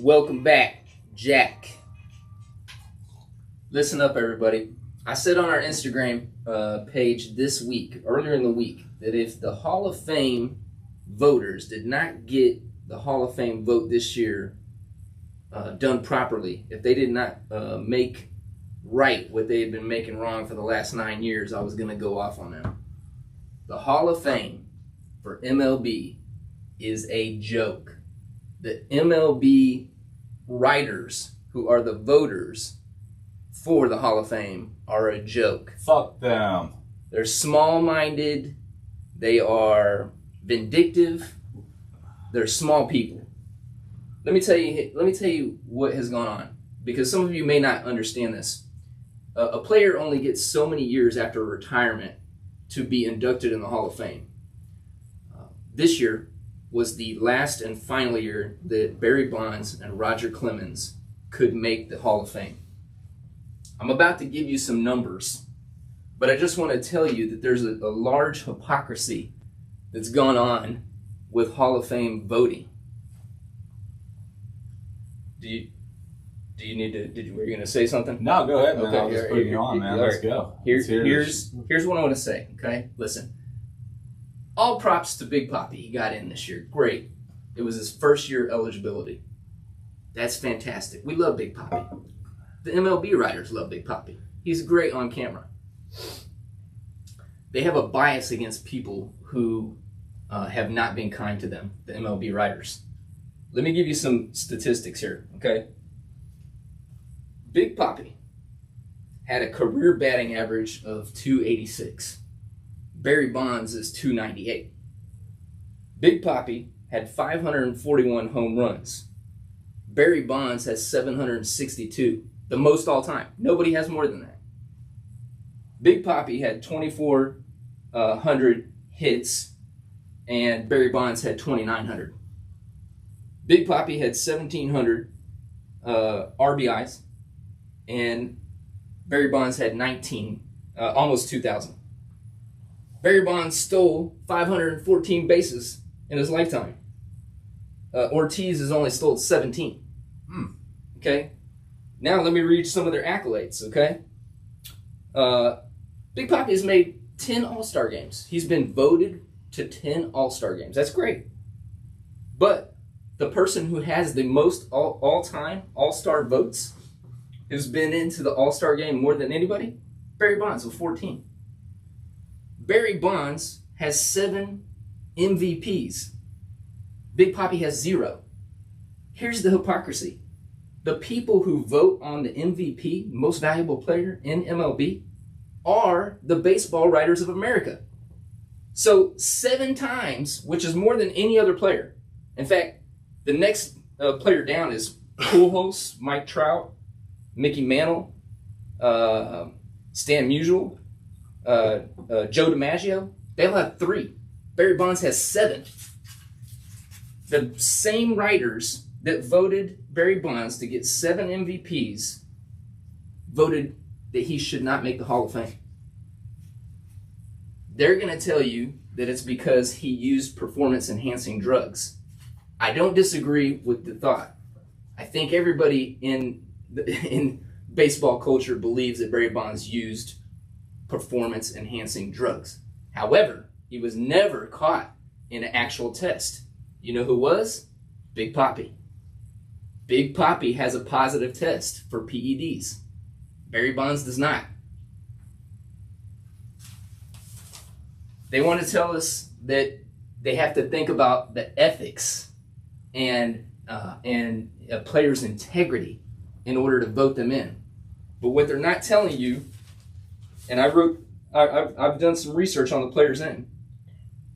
Welcome back, JAK. Listen up, everybody. I said on our Instagram page this week, earlier in the week, that if the Hall of Fame voters did not get the Hall of Fame vote this year done properly, if they did not make right what they had been making wrong for the last 9 years, I was going to go off on them. The Hall of Fame for MLB is a joke. The MLB writers, who are the voters for the Hall of Fame, are a joke. Fuck them. They're small-minded. They are vindictive. They're small people. Let me tell you what has gone on, because some of you may not understand this. A player only gets so many years after retirement to be inducted in the Hall of Fame. This year was the last and final year that Barry Bonds and Roger Clemens could make the Hall of Fame. I'm about to give you some numbers, but I just want to tell you that there's a large hypocrisy that's gone on with Hall of Fame voting. Do you need to, were you going to say something? No, go ahead, man. Okay, I'll just put you on, man. Let's go. Here's what I want to say, okay? Listen. All props to Big Papi. He got in this year. Great. It was his first year eligibility. That's fantastic. We love Big Papi. The MLB writers love Big Papi. He's great on camera. They have a bias against people who have not been kind to them, the MLB writers. Let me give you some statistics here, okay? Big Papi had a career batting average of 286. Barry Bonds is 298. Big Papi had 541 home runs. Barry Bonds has 762, the most all time. Nobody has more than that. Big Papi had 2,400 hits, and Barry Bonds had 2,900. Big Papi had 1,700 RBIs, and Barry Bonds had almost 2,000. Barry Bonds stole 514 bases in his lifetime. Ortiz has only stole 17. Okay? Now let me read some of their accolades, okay? Big Papi has made 10 All-Star games. He's been voted to 10 All-Star games. That's great. But the person who has the most all-time All-Star votes, who's been into the All-Star game more than anybody, Barry Bonds with 14. Barry Bonds has 7 MVPs. Big Papi has 0. Here's the hypocrisy. The people who vote on the MVP, most valuable player in MLB, are the baseball writers of America. So 7 times, which is more than any other player. In fact, the next player down is Pujols, Mike Trout, Mickey Mantle, Stan Musial, Joe DiMaggio. They'll have 3. Barry Bonds has 7. The same writers that voted Barry Bonds to get 7 MVPs voted that he should not make the Hall of Fame. They're going to tell you that it's because he used performance-enhancing drugs. I don't disagree with the thought. I think everybody in baseball culture believes that Barry Bonds used performance-enhancing drugs. However, he was never caught in an actual test. You know who was? Big Papi. Big Papi has a positive test for PEDs. Barry Bonds does not. They want to tell us that they have to think about the ethics and a player's integrity in order to vote them in. But what they're not telling you, and I've done some research on the players in.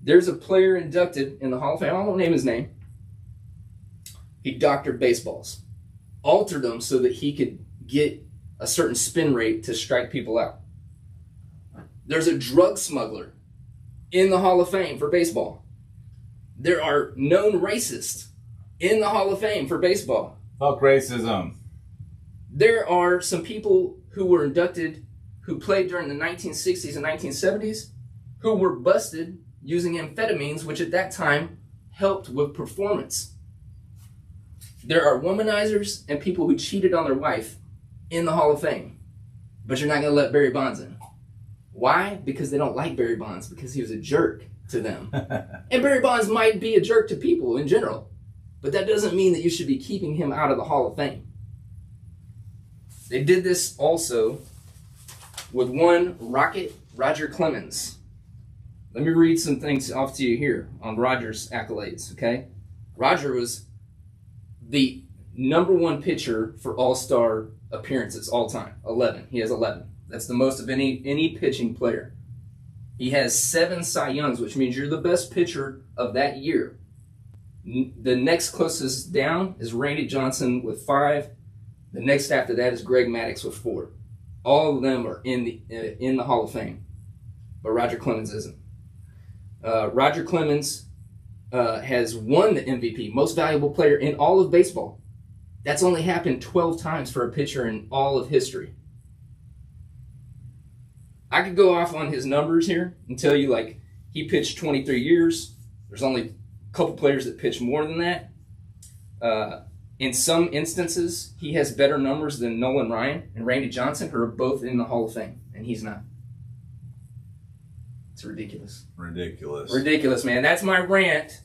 There's a player inducted in the Hall of Fame. I won't name his name. He doctored baseballs, altered them so that he could get a certain spin rate to strike people out. There's a drug smuggler in the Hall of Fame for baseball. There are known racists in the Hall of Fame for baseball. Fuck racism. There are some people who were inducted who played during the 1960s and 1970s who were busted using amphetamines, which at that time helped with performance. There are womanizers and people who cheated on their wife in the Hall of Fame, but you're not going to let Barry Bonds in. Why? Because they don't like Barry Bonds, because he was a jerk to them. And Barry Bonds might be a jerk to people in general, but that doesn't mean that you should be keeping him out of the Hall of Fame. They did this also with one Roger Clemens. Let me read some things off to you here on Roger's accolades, okay? Roger was the #1 pitcher for all-star appearances all time, 11. He has 11. That's the most of any pitching player. He has 7 Cy Youngs, which means you're the best pitcher of that year. The next closest down is Randy Johnson with 5. The next after that is Greg Maddux with 4. All of them are in the Hall of Fame, but Roger Clemens isn't. Roger Clemens has won the MVP, most valuable player in all of baseball. That's only happened 12 times for a pitcher in all of history. I could go off on his numbers here and tell you, like, he pitched 23 years. There's only a couple players that pitch more than that. In some instances, he has better numbers than Nolan Ryan and Randy Johnson, who are both in the Hall of Fame, and he's not. It's ridiculous. Ridiculous, man. That's my rant.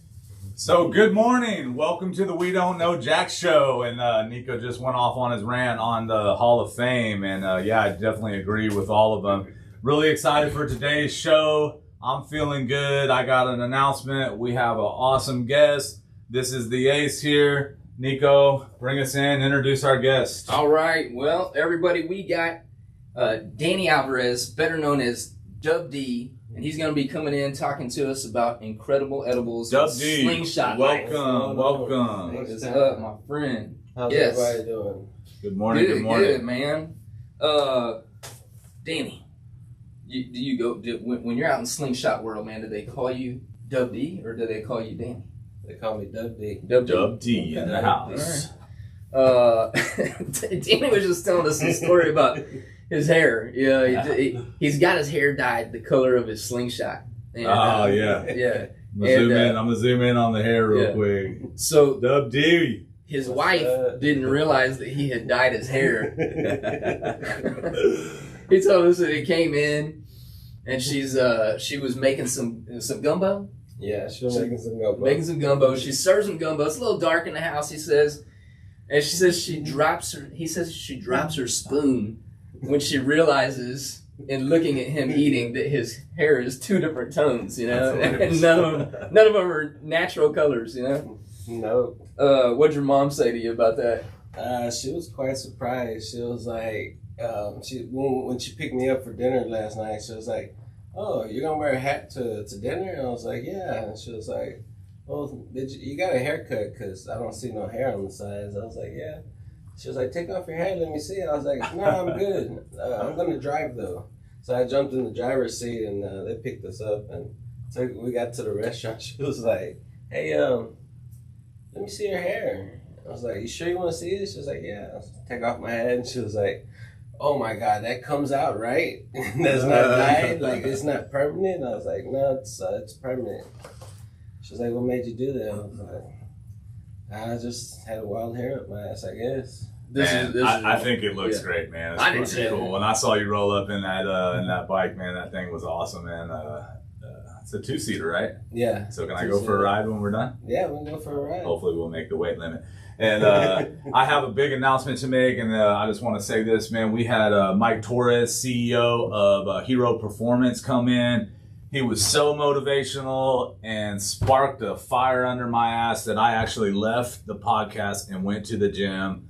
So, good morning. Welcome to the We Don't Know Jack show. And Nico just went off on his rant on the Hall of Fame. And yeah, I definitely agree with all of them. Really excited for today's show. I'm feeling good. I got an announcement. We have an awesome guest. This is the Ace here. Nico, bring us in. Introduce our guest. All right. Well, everybody, we got Danny Alvarez, better known as DUBD. And he's going to be coming in talking to us about incredible edibles. DUBD. Slingshot. Welcome. What is up, my friend? How's everybody doing? Good morning. Good morning. Good, man. Danny, when you're out in Slingshot world, man, do they call you DUBD or do they call you Danny? They call me DUBD. DUBD in the house. Danny was just telling us a story about his hair. He's got his hair dyed the color of his Slingshot. And, yeah. I'm gonna zoom in on the hair real quick. So DUBD. His wife didn't realize that he had dyed his hair. He told us that he came in and she was making some gumbo. Yeah, she was making some gumbo. She serves him gumbo. It's a little dark in the house, he says. And she says she drops her spoon when she realizes, in looking at him eating, that his hair is 2 different tones, you know, and none of them are natural colors, you know. No. What'd your mom say to you about that? She was quite surprised. She was like, when she picked me up for dinner last night, she was like, "Oh, you're gonna wear a hat to dinner?" And I was like, "Yeah." And she was like, "Well, you got a haircut? Because I don't see no hair on the sides." I was like, "Yeah." She was like, "Take off your hat, let me see." I was like, "No, I'm good. I'm going to drive, though." So I jumped in the driver's seat, and they picked us up. And so we got to the restaurant. She was like, "Hey, let me see your hair." I was like, "You sure you want to see it?" She was like, "Yeah." I was like, take off my hat, and she was like, "Oh, my God, that comes out, right? That's not dyed? Like, it's not permanent?" I was like, "No, it's permanent." She was like, "What made you do that?" I was like, "I just had a wild hair up my ass, I guess." I think it looks great, man. It's pretty cool. When I saw you roll up in that bike, man, that thing was awesome, man. It's a 2-seater, right? Yeah. So can I go for a ride when we're done? Yeah, we'll go for a ride. Hopefully we'll make the weight limit. And I have a big announcement to make, and I just want to say this, man. We had Mike Torres, CEO of Hero Performance, come in. He was so motivational and sparked a fire under my ass that I actually left the podcast and went to the gym,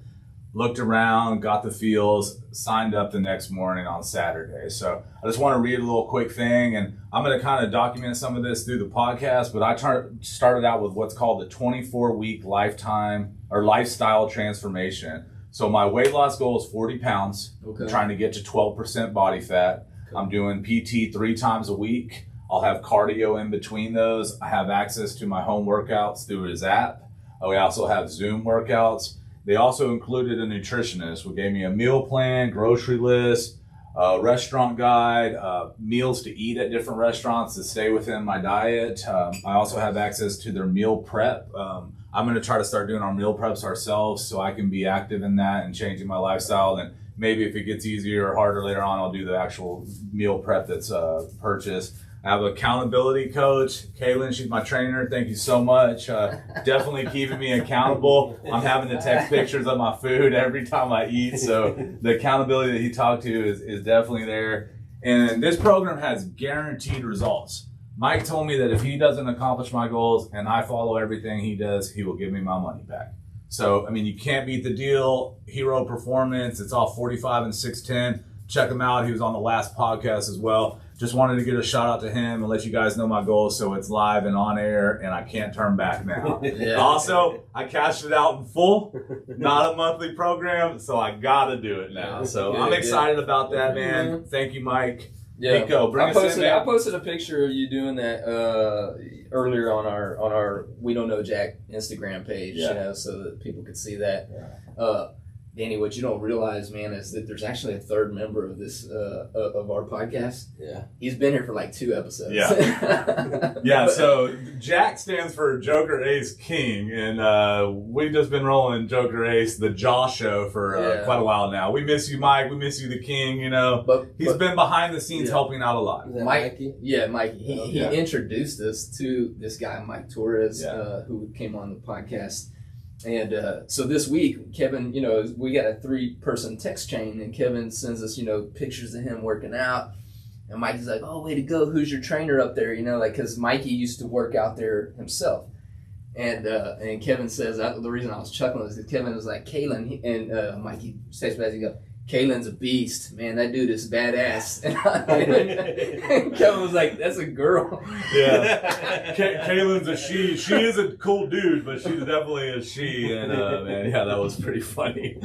looked around, got the feels, signed up the next morning on Saturday. So I just want to read a little quick thing, and I'm going to kind of document some of this through the podcast, but I started out with what's called the 24-week lifestyle transformation. So my weight loss goal is 40 pounds. Okay. I'm trying to get to 12% body fat. Okay. I'm doing PT 3 times a week. I'll have cardio in between those. I have access to my home workouts through his app. We also have Zoom workouts. They also included a nutritionist who gave me a meal plan, grocery list, restaurant guide, meals to eat at different restaurants to stay within my diet. I also have access to their meal prep. I'm going to try to start doing our meal preps ourselves so I can be active in that and changing my lifestyle. And maybe if it gets easier or harder later on, I'll do the actual meal prep that's purchased. I have an accountability coach, Kaylin. She's my trainer. Thank you so much. Definitely keeping me accountable. I'm having to text pictures of my food every time I eat. So the accountability that he talked to is definitely there. And this program has guaranteed results. Mike told me that if he doesn't accomplish my goals and I follow everything he does, he will give me my money back. So, I mean, you can't beat the deal. Hero Performance. It's all 45 and 6'10". Check him out. He was on the last podcast as well. Just wanted to get a shout out to him and let you guys know my goals so it's live and on air and I can't turn back now. Yeah. Also, I cashed it out in full, not a monthly program, so I got to do it now. So I'm excited about that, man. Thank you, Mike. Yeah, Nico, bring us in, man. I posted a picture of you doing that earlier on our We Don't Know Jack Instagram page, you know, so that people could see that. Yeah. Danny, what you don't realize, man, is that there's actually a third member of this of our podcast. Yeah, he's been here for like 2 episodes. Yeah, yeah. So Jack stands for Joker Ace King, and we've just been rolling Joker Ace, the Jaw Show, for quite a while now. We miss you, Mike. We miss you, the King. You know, but he's been behind the scenes helping out a lot. Mikey? Yeah, Mikey. He introduced us to this guy, Mike Torres, who came on the podcast. And so this week, Kevin, you know, we got a 3-person text chain, and Kevin sends us, you know, pictures of him working out. And Mikey's like, "Oh, way to go. Who's your trainer up there?" You know, like, because Mikey used to work out there himself. And Kevin says, the reason I was chuckling is that Kevin was like, "Kalen," and Mikey says, "He goes, Kalen's a beast, man. That dude is badass." And Kevin was like, "That's a girl." Yeah, Kalen's a she. She is a cool dude, but she's definitely a she. And man, yeah, that was pretty funny.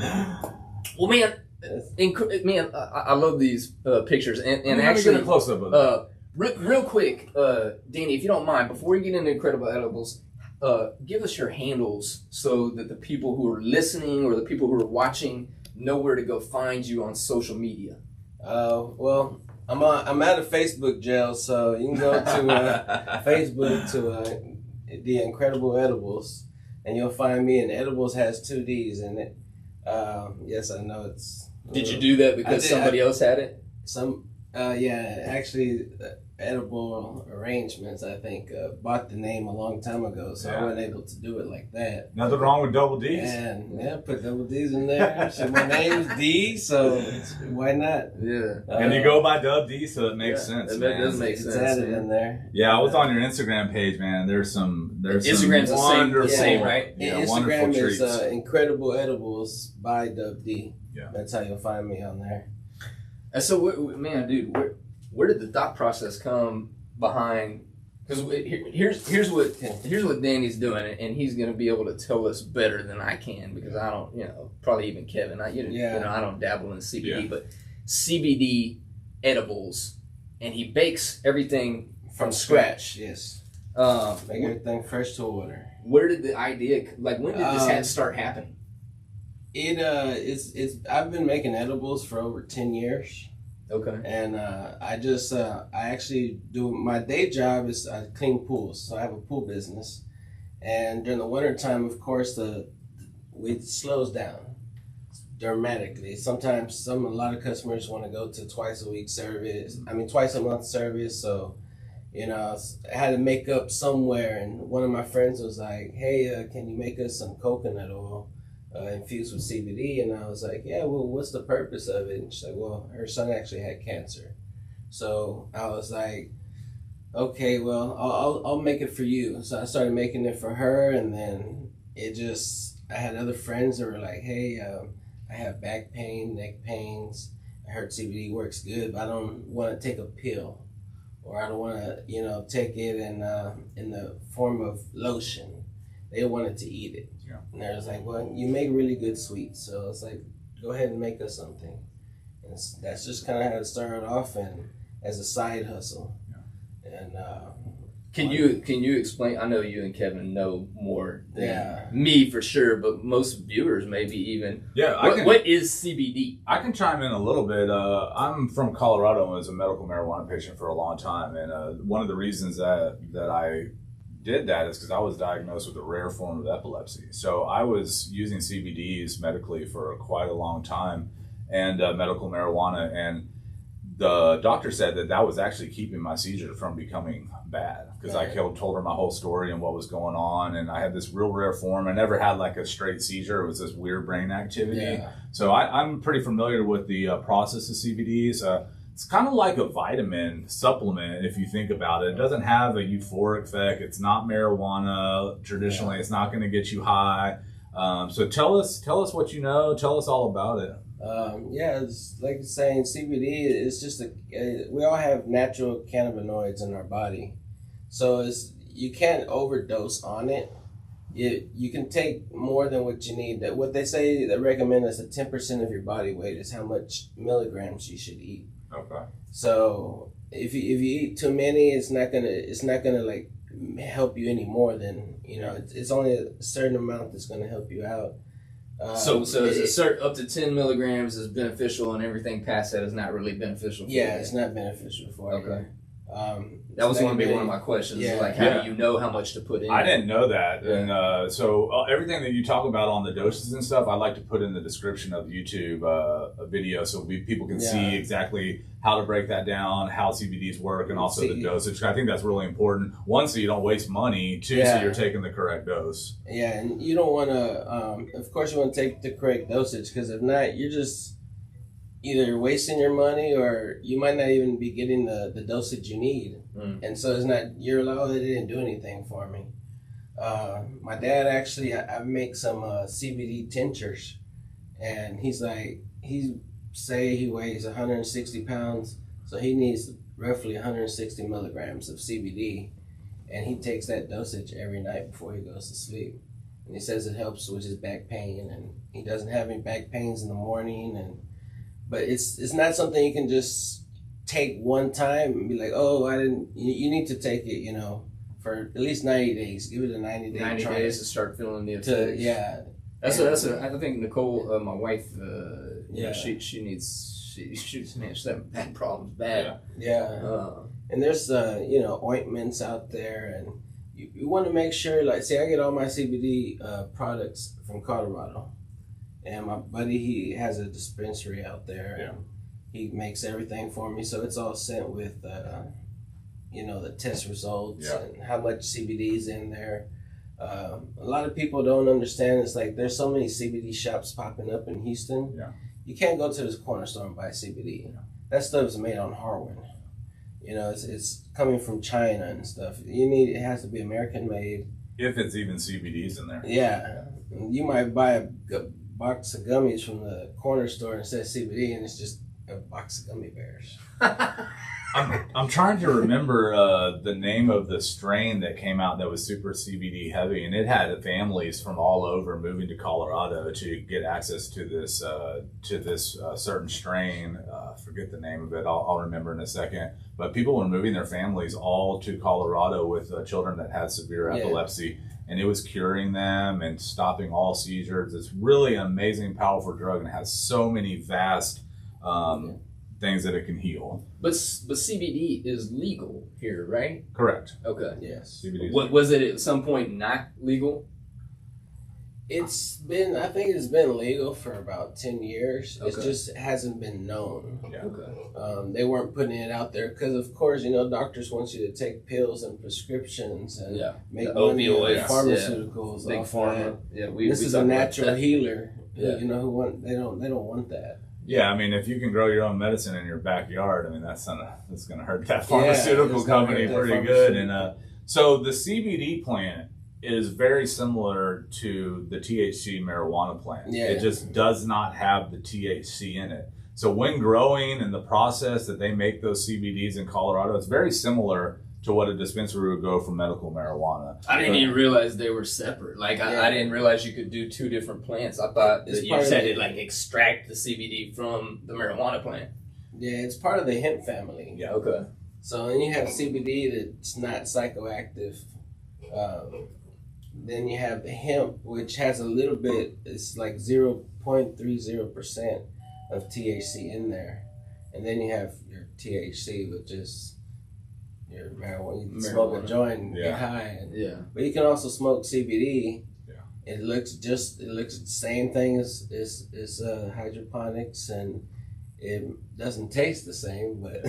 Well, man, I love these pictures. And actually, get a close up of that. Real quick, Danny, if you don't mind, before we get into Incredible Edibles, give us your handles so that the people who are listening or the people who are watching know where to go find you on social media. Well, I'm out of Facebook jail, so you can go to Facebook to the Incredible Edibles, and you'll find me. And Edibles has 2 D's in it. Yes, I know it's. Did you do that because somebody else had it? Actually, Edible Arrangements, I think, bought the name a long time ago, so I wasn't able to do it like that. Nothing wrong with double D's. And put double D's in there. So my name's D, so why not? Yeah. And you go by DUBD, so it makes sense. It does make sense. It's added in there. Yeah, I was on your Instagram page, man. There's some Instagram's the same, right? Yeah, Instagram is Incredible Edibles by DUBD. Yeah, that's how you'll find me on there. And so, man, dude, where did the thought process come behind? Because here's what Danny's doing, and he's going to be able to tell us better than I can, because I don't, you know, probably even Kevin. I don't dabble in CBD, but CBD edibles, and he bakes everything from scratch. Yes. Make everything fresh to order. Where did the idea, like, when did this start happening? I've been making edibles for over 10 years. Okay. And I actually do, my day job is I clean pools. So I have a pool business. And during the winter time, of course, it slows down dramatically. Sometimes a lot of customers want to go to twice a month service. So, you know, I had to make up somewhere. And one of my friends was like, "Hey, can you make us some coconut oil infused with CBD?" And I was like, "Yeah, well, what's the purpose of it?" And she's like, "Well, her son actually had cancer." So I was like, "Okay, well, I'll make it for you." So I started making it for her, and then I had other friends that were like, "Hey, I have back pain, neck pains. I heard CBD works good, but I don't want to take a pill, or I don't want to, you know, take it in the form of lotion." They wanted to eat it. Yeah. And they was like, "Well, you make really good sweets, so it's like, go ahead and make us something." And that's just kind of how it started off, and as a side hustle. Yeah. And can you explain? I know you and Kevin know more than me for sure, but most viewers maybe even. Yeah. What is CBD? I can chime in a little bit. I'm from Colorado and was a medical marijuana patient for a long time, and one of the reasons that I did that is because I was diagnosed with a rare form of epilepsy. So I was using CBDs medically for quite a long time, and medical marijuana, and the doctor said that was actually keeping my seizure from becoming bad, because I told her my whole story and what was going on, and I had this real rare form. I never had like a straight seizure. It was this weird brain activity. Yeah. So I'm pretty familiar with the process of CBDs. It's kind of like a vitamin supplement if you think about it. It doesn't have a euphoric effect. It's not marijuana. Traditionally, it's not going to get you high. So tell us what you know. Tell us all about it. It's like you're saying, CBD is just we all have natural cannabinoids in our body. So you can't overdose on it. You can take more than what you need. What they say, they recommend is 10% of your body weight is how much milligrams you should eat. Okay. So if you eat too many, it's not gonna like help you any more than, it's only a certain amount that's gonna help you out. So is it up to 10 milligrams is beneficial, and everything past that is not really beneficial for you? Yeah, it's not beneficial for you. Okay. That was going to be one of my questions. Yeah. Like, how do you know how much to put in? I didn't know that. Yeah. And so everything that you talk about on the doses and stuff, I'd like to put in the description of the YouTube a video so people can see exactly how to break that down, how CBDs work, and also the dosage. I think that's really important. One, so you don't waste money. Two, so you're taking the correct dose. Yeah, and you don't want to, of course you want to take the correct dosage, because if not, you're just either wasting your money, or you might not even be getting the dosage you need. And so it's not, you're like, oh, they didn't do anything for me. My dad actually, I make some CBD tinctures, and he weighs 160 pounds, so he needs roughly 160 milligrams of CBD, and he takes that dosage every night before he goes to sleep. And he says it helps with his back pain, and he doesn't have any back pains in the morning. But it's not something you can just take one time and be like, oh, I didn't. You need to take it, for at least 90 days. Give it a 90-day 90 days to start feeling the effects. I think Nicole, my wife, she's having back problems bad. And there's ointments out there, and you want to make sure, like, see, I get all my CBD products from Colorado. And my buddy, he has a dispensary out there, and he makes everything for me. So it's all sent with, the test results and how much CBD is in there. A lot of people don't understand. It's like there's so many CBD shops popping up in Houston. Yeah. You can't go to this corner store and buy CBD. Yeah. That stuff's made on heroin. It's coming from China and stuff. It has to be American made. If it's even CBDs in there. Yeah. You might buy a box of gummies from the corner store and says CBD, and it's just a box of gummy bears. I'm trying to remember the name of the strain that came out that was super CBD heavy, and it had families from all over moving to Colorado to get access to this certain strain. Forget the name of it. I'll remember in a second. But people were moving their families all to Colorado with children that had severe epilepsy. And it was curing them and stopping all seizures. It's really an amazing, powerful drug, and it has so many vast things that it can heal. But CBD is legal here, right? Correct. Okay. Yes. CBD was it at some point not legal? I think it's been legal for about 10 years. Okay. It just hasn't been known. Yeah. Okay. They weren't putting it out there because, of course, doctors want you to take pills and prescriptions and make money on pharmaceuticals. Big pharma. Yeah, this is a natural healer. Yeah. They don't want that. Yeah, I mean, if you can grow your own medicine in your backyard, I mean, that's going to hurt that pharmaceutical company pretty good. And so the CBD plant is very similar to the THC marijuana plant. Yeah. It just does not have the THC in it. So when growing and the process that they make those CBDs in Colorado, it's very similar to what a dispensary would go for medical marijuana. I didn't even realize they were separate. Like, I didn't realize you could do two different plants. I thought that you said it, like, extract the CBD from the marijuana plant. Yeah, it's part of the hemp family. Yeah, okay. So then you have CBD that's not psychoactive. Then you have the hemp, which has a little bit, it's like 0.30% of THC in there. And then you have your THC, which is your marijuana. You can smoke a joint and get high. But you can also smoke CBD. It looks the same thing as hydroponics, and it doesn't taste the same, but.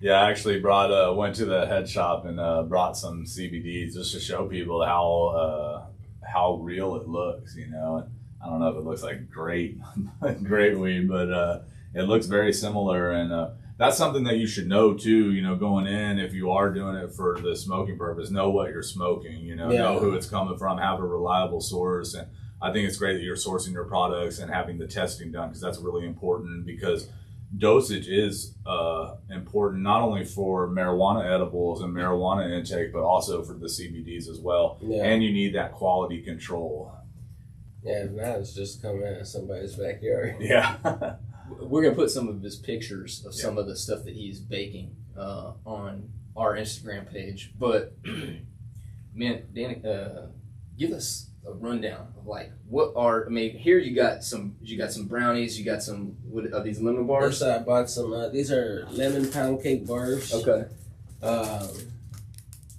Yeah, I actually went to the head shop and brought some CBDs just to show people how real it looks, you know. And I don't know if it looks like great weed, but it looks very similar, and that's something that you should know too, you know, going in. If you are doing it for the smoking purpose, know what you're smoking, you know who it's coming from, have a reliable source. And I think it's great that you're sourcing your products and having the testing done, because that's really important, because dosage is important not only for marijuana edibles and marijuana intake, but also for the CBDs as well. And you need that quality control. Yeah, if not, it's just coming out of somebody's backyard. Yeah. We're going to put some of his pictures of some of the stuff that he's baking on our Instagram page. But, man, Danny, give us a rundown of here you got some brownies, you got some, what are these, lemon bars? Yes, I bought some, these are lemon pound cake bars. Okay.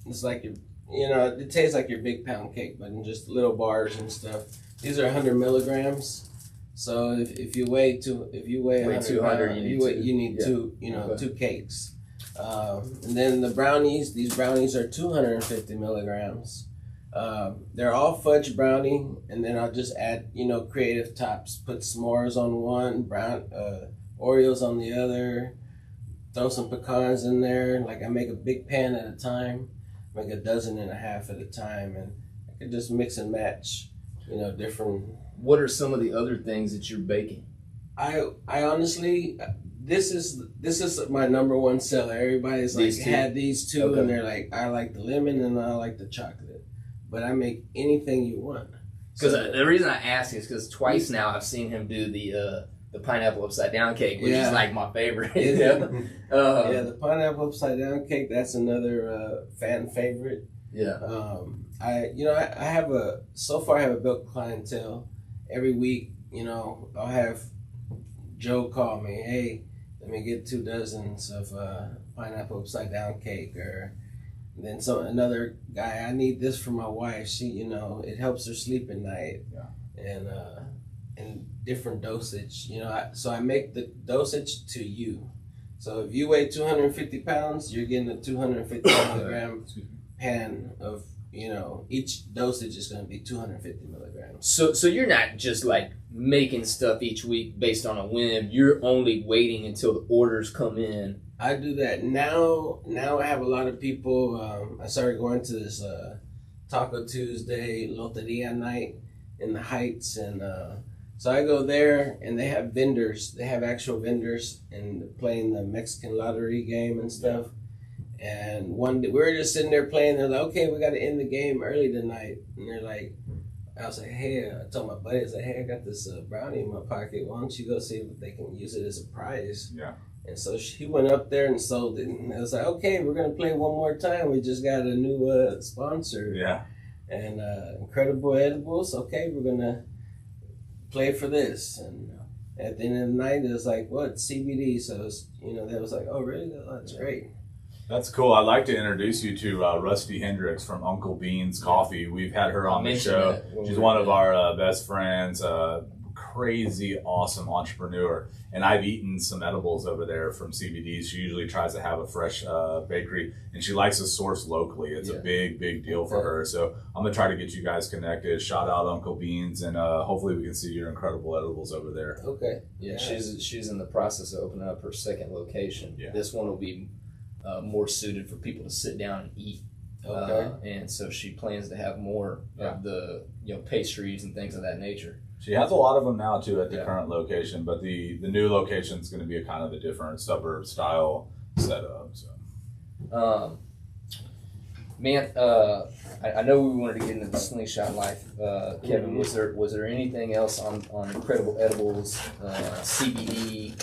It's like it tastes like your big pound cake, but in just little bars and stuff. These are 100 milligrams. So if you weigh 100 pounds, you need two cakes. And then the brownies, these brownies are 250 milligrams. They're all fudge brownie, and then I'll just add, creative tops. Put s'mores on one, Oreos on the other, throw some pecans in there. Like, I make a big pan at a time, make a dozen and a half at a time, and I could just mix and match, different. What are some of the other things that you're baking? I honestly, this is my number one seller. Everybody's like, had these two, and they're like, I like the lemon and I like the chocolate. But I make anything you want. Because the reason I ask is because twice now I've seen him do the pineapple upside down cake, which is like my favorite. The pineapple upside down cake, that's another fan favorite. Yeah. I have a built clientele. Every week, I'll have Joe call me, hey, let me get 2 dozens of pineapple upside down cake, or then another guy, I need this for my wife. She, it helps her sleep at night. And different dosage, so I make the dosage to you. So if you weigh 250 pounds, you're getting a 250 milligram pan of, each dosage is going to be 250 milligrams. So you're not just like making stuff each week based on a whim. You're only waiting until the orders come in. I do that now. I have a lot of people. I started going to this Taco Tuesday Loteria night in the Heights, and so I go there, and they have vendors. They have actual vendors, and playing the Mexican lottery game and stuff. And one day we were just sitting there playing. They're like, "Okay, we got to end the game early tonight." And they're like, I was like, "Hey," I told my buddy, I was like, "Hey, I got this brownie in my pocket. Why don't you go see if they can use it as a prize?" Yeah. And so he went up there and sold it. And I was like, "Okay, we're gonna play one more time. We just got a new sponsor." Yeah. And Incredible Edibles. Okay, we're gonna play for this. And at the end of the night, it was like, "What, CBD?" So it was, that was like, "Oh, really? Oh, that's great." That's cool. I'd like to introduce you to Rusty Hendricks from Uncle Bean's Coffee. We've had her on the show. She's one of our best friends, crazy awesome entrepreneur. And I've eaten some edibles over there from CBD. She usually tries to have a fresh bakery, and she likes to source locally. It's a big, big deal for her. So I'm going to try to get you guys connected. Shout out Uncle Beans, and hopefully we can see your incredible edibles over there. Okay. Yeah, she's in the process of opening up her second location. Yeah. This one will be more suited for people to sit down and eat. Okay. And so she plans to have more of the pastries and things of that nature. She has a lot of them now too at the current location, but the new location is going to be a kind of a different suburb style setup. So, man, I know we wanted to get into the Slingshot life. Kevin, was there anything else on Incredible Edibles, CBD,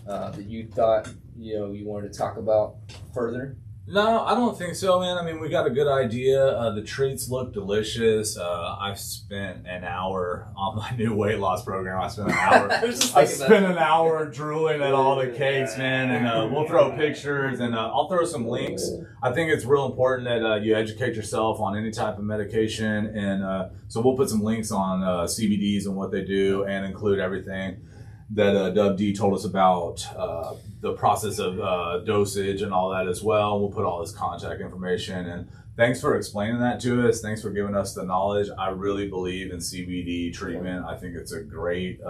that you thought you wanted to talk about further? No, I don't think so, man. I mean, we got a good idea. The treats look delicious. I've spent an hour on my new weight loss program. I spent an hour. I spent an hour drooling at all the cakes, man. And we'll throw pictures, and I'll throw some links. I think it's real important that you educate yourself on any type of medication, and so we'll put some links on CBDs and what they do, and include everything that DUBD told us about the process of dosage and all that as well. We'll put all this contact information, and thanks for explaining that to us. Thanks for giving us the knowledge. I really believe in CBD treatment. I think it's a great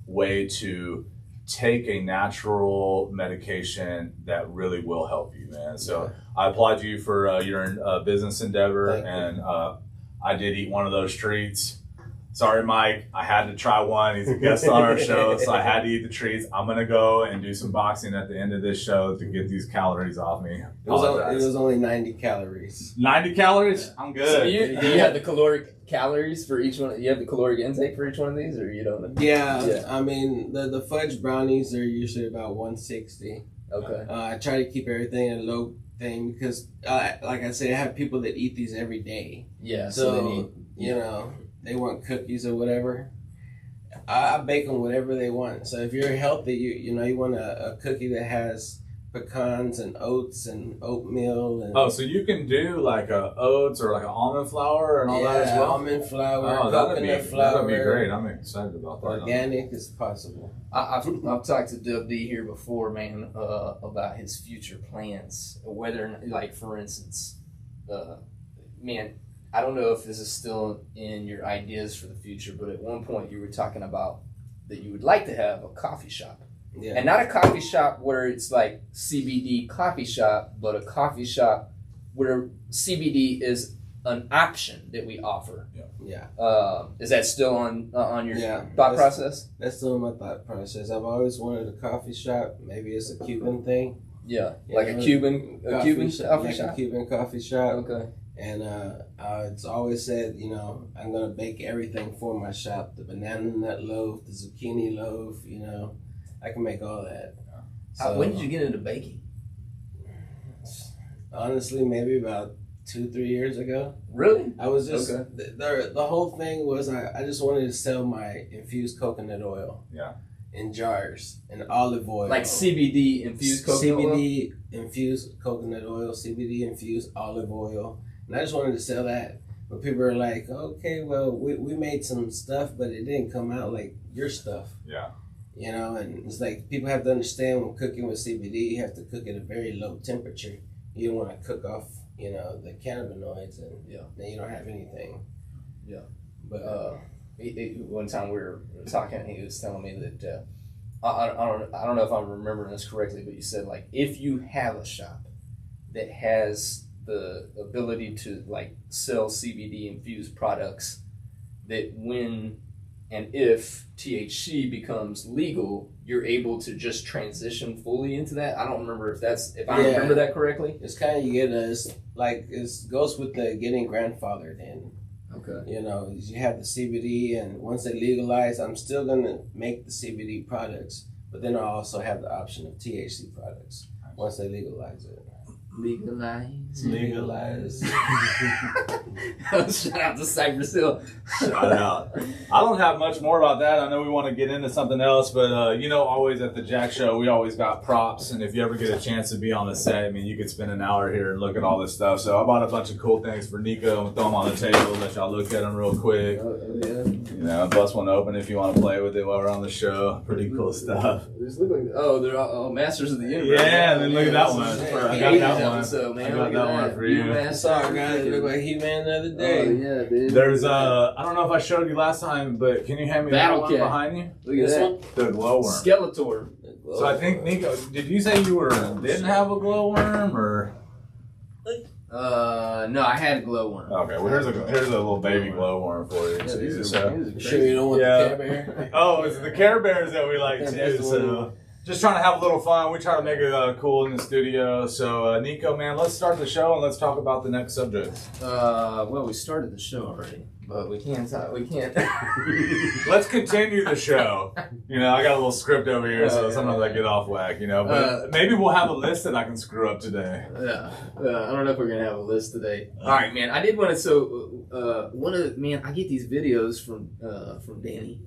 way to take a natural medication that really will help you, man. So I applaud you for your business endeavor, and I did eat one of those treats. Sorry, Mike, I had to try one. He's a guest on our show, so I had to eat the treats. I'm going to go and do some boxing at the end of this show to get these calories off me. It was only 90 calories. 90 calories? I'm good. So do you have the caloric calories for each one? You have the caloric intake for each one of these, or you don't know? Yeah. I mean, the fudge brownies are usually about 160. Okay. I try to keep everything in a low thing because, like I said, I have people that eat these every day. Yeah. So they need, they want cookies or whatever. I bake them whatever they want. So if you're healthy, you want a cookie that has pecans and oats and oatmeal. And so you can do like oats or like an almond flour and all that as well? Almond flour, coconut flour. That'd be great. I'm excited about that. Organic is possible. I've talked to DUBD here before, man, about his future plans. Whether, like, for instance, man, I don't know if this is still in your ideas for the future, but at one point you were talking about that you would like to have a coffee shop. Yeah. And not a coffee shop where it's like CBD coffee shop, but a coffee shop where CBD is an option that we offer. Yeah. Is that still on your thought process? process? That's still my thought process. I've always wanted a coffee shop. Maybe it's a Cuban thing. Yeah, like a Cuban coffee shop. A Cuban coffee shop. Okay. And it's always said, I'm gonna bake everything for my shop. The banana nut loaf, the zucchini loaf. I can make all that. So, when did you get into baking? Honestly, maybe about 2-3 years ago. Really? I was just the whole thing was I just wanted to sell my infused coconut oil. Yeah. In jars and olive oil. Like CBD infused coconut oil? CBD infused coconut oil, CBD infused olive oil. And I just wanted to sell that. But people are like, okay, well, we made some stuff, but it didn't come out like your stuff. Yeah. And it's like people have to understand when cooking with CBD, you have to cook at a very low temperature. You don't want to cook off, the cannabinoids, and then you don't have anything. Yeah. But one time we were talking, he was telling me that I don't know if I'm remembering this correctly, but you said, like, if you have a shop that has the ability to, like, sell CBD infused products, that when and if THC becomes legal, you're able to just transition fully into that. I don't remember if I remember that correctly. It's kind of, it goes with the getting grandfathered in. Okay. You have the CBD, and once they legalize, I'm still going to make the CBD products, but then I also have the option of THC products once they legalize it. Legalize. Shout out to Cypress Hill. Shout out. I don't have much more about that. I know we want to get into something else, but always at the JAK show, we always got props, and if you ever get a chance to be on the set, I mean, you could spend an hour here and look at all this stuff. So I bought a bunch of cool things for Nico and throw them on the table, let y'all look at them real quick. Bust one open if you want to play with it while we're on the show. Pretty cool stuff. These look like they're all Masters of the Universe. Yeah, and then look at that one. I got that one. Episode, man. I got that one for you. I saw a guy that looked like He-Man the other day. Oh, yeah, dude. There's I don't know if I showed you last time, but can you hand me that one behind you? Look at that. One? The glowworm. Skeletor. So I think, Nico, did you say you didn't have a glowworm, or? No, I had a glowworm. Okay, well here's a little baby glowworm for you. Yeah, So these are sure you don't want the Care Bear? Oh, it's the Care Bears that we like too. So Just trying to have a little fun. We try to make it cool in the studio. So, Nico, man, let's start the show and let's talk about the next subject. Well, we started the show already, but we can't. Let's continue the show. You know, I got a little script over here, so sometimes I get off whack. You know, but maybe we'll have a list that I can screw up today. Yeah, I don't know if we're gonna have a list today. All right, man. I did want to. So, I get these videos from Danny,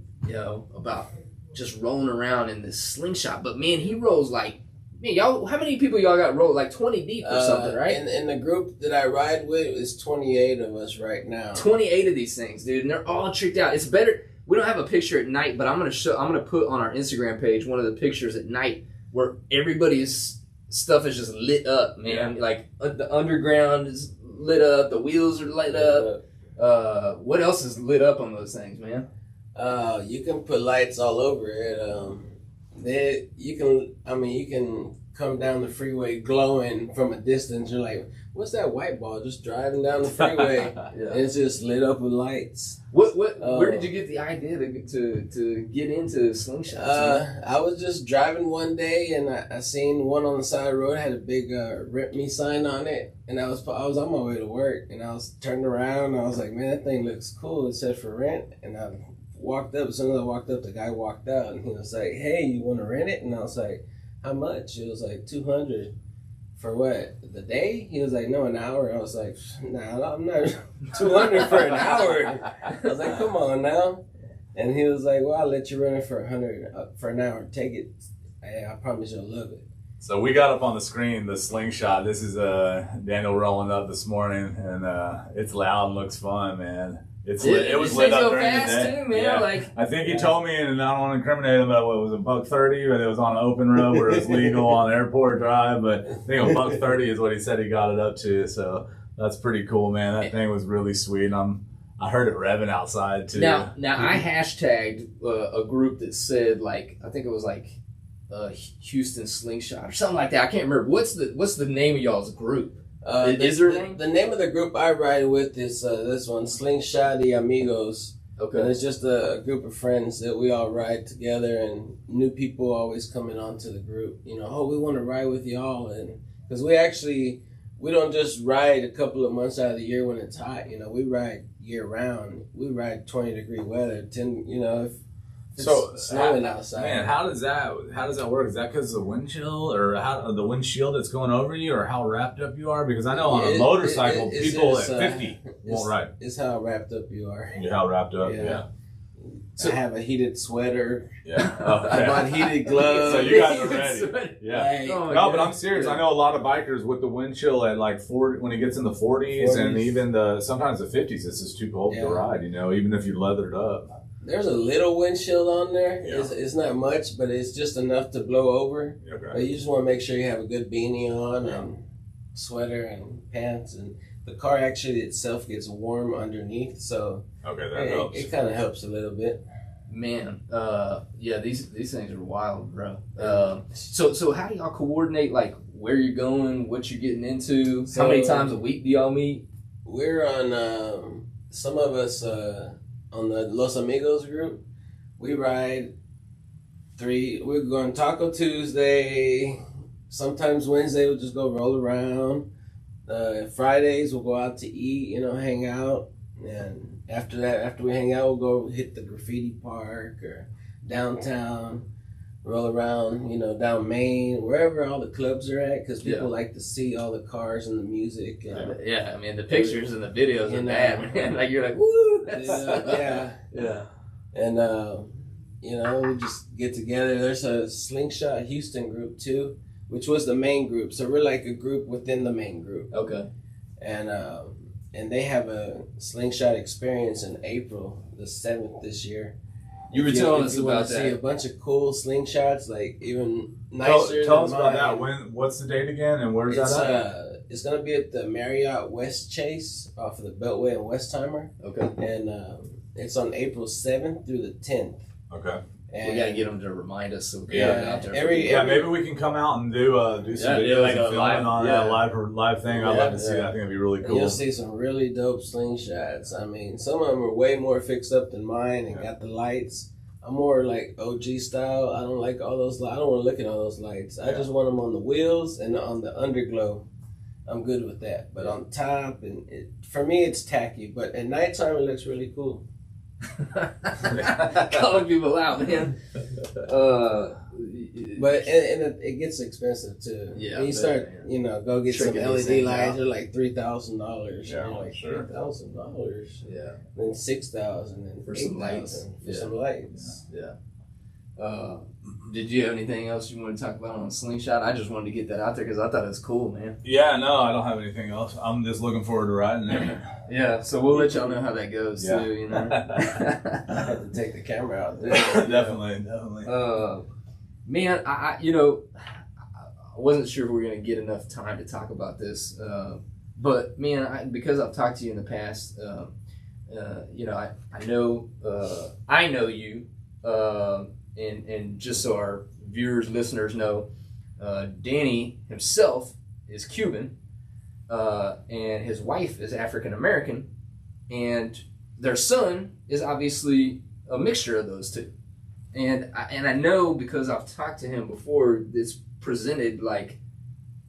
about just rolling around in this slingshot. But man, he rolls like, man, y'all, how many people y'all got rolled? Like 20 deep or something, right? In the group that I ride with, it's 28 of us right now. 28 of these things, dude, and they're all tricked out. It's better. We don't have a picture at night, but I'm gonna put on our Instagram page one of the pictures at night where everybody's stuff is just lit up, man. Yeah. Like the underground is lit up, the wheels are lit up. What else is lit up on those things, man? You can put lights all over it. You can come down the freeway glowing from a distance. You're like, what's that white ball just driving down the freeway? And it's just lit up with lights. Where did you get the idea to get into slingshots? I was just driving one day and I seen one on the side of the road, had a big rent me sign on it, and I was on my way to work and I was turned around and I was like, man, that thing looks cool. It said for rent, and I walked up. As soon as I walked up, the guy walked out and he was like, hey, you want to rent it? And I was like, how much? It was like $200. For what? The day? He was like, no, an hour. I was like, nah, I'm not $200 for an hour. I was like, come on now. And he was like, well, I'll let you rent it for $100 for an hour. Take it. I promise you'll love it. So we got up on the screen the slingshot. This is Daniel rolling up this morning, and it's loud and looks fun, man. It was lit up during the day. Too, man. Yeah. Like, I think he told me, and I don't want to incriminate him, but it was $1.30, but it was on an open road where it was legal on Airport Drive. But I think $1.30 is what he said he got it up to. So that's pretty cool, man. That thing was really sweet. I heard it revving outside too. Now I hashtagged a group that said, like, I think it was like Houston Slingshot or something like that. I can't remember. What's the name of y'all's group? Is there a name? The name of the group I ride with is this one, Slingshot y Amigos. Okay. And it's just a group of friends that we all ride together, and new people always coming onto the group. You know, we want to ride with y'all, and because we don't just ride a couple of months out of the year when it's hot. You know, we ride year round. We ride 20-degree weather. If it's snowing outside. Man, how does that work? Is that because of the wind chill, or the windshield that's going over you, or how wrapped up you are? Because I know on a motorcycle, people at 50 won't ride. It's how wrapped up you are. You're how wrapped up, yeah. So I have a heated sweater. Yeah. I bought heated gloves. So you guys are ready. Yeah. Like, but I'm serious. I know a lot of bikers with the wind chill at like 40, when it gets in the 40s. And even sometimes the 50s, it's just too cold to ride, even if you leathered up. There's a little windshield on there. Yeah. It's not much, but it's just enough to blow over. Okay. But you just want to make sure you have a good beanie on and sweater and pants. And the car actually itself gets warm underneath, so that helps. It kind of helps a little bit. Man, these things are wild, bro. So how do y'all coordinate, like, where you're going, what you're getting into? How many times a week do y'all meet? We're on, some of us... on the Los Amigos group, we ride we're going Taco Tuesday, sometimes Wednesday we'll just go roll around. Fridays we'll go out to eat, hang out. And after we hang out, we'll go hit the graffiti park or downtown, roll around, down Main, wherever all the clubs are at, because people like to see all the cars and the music. And, I mean, the pictures and the videos are bad, man. Like, you're like, woo! Yeah. And, we just get together. There's a Slingshot Houston group, too, which was the main group. So we're like a group within the main group. Okay. And they have a Slingshot experience in April the 7th this year. You were telling us about that. See a bunch of cool slingshots, like even nicer. Tell us about that. What's the date again, and where's that at? It's gonna be at the Marriott West Chase off of the Beltway and Westheimer. Okay. And it's on April 7th through the 10th. Okay. And we gotta get them to remind us so we can get out there. Maybe we can come out and do some videos like and filming on a live thing. I'd love to see that. I think it'd be really cool. And you'll see some really dope slingshots. I mean, some of them are way more fixed up than mine and got the lights. I'm more like OG style. I don't like all those. I don't want to look at all those lights. I just want them on the wheels and on the underglow. I'm good with that. But on top, and for me, it's tacky. But at nighttime, it looks really cool. Calling people out, man. But it gets expensive too. Yeah, when you start, go get some LED lights. They're like $3,000. Yeah, like $3,000. Yeah. Then $6,000 and For some lights. for some lights. Yeah. Did you have anything else you want to talk about on Slingshot? I just wanted to get that out there because I thought it was cool, man. Yeah, no, I don't have anything else. I'm just looking forward to riding it. Yeah, so we'll let y'all know how that goes too. You know. I have to take the camera out there. Definitely. Man, I wasn't sure if we were gonna get enough time to talk about this, but man, because I've talked to you in the past, I know you, and just so our viewers, listeners know, Danny himself is Cuban, and his wife is African American, and their son is obviously a mixture of those two. And I know because I've talked to him before, it's presented like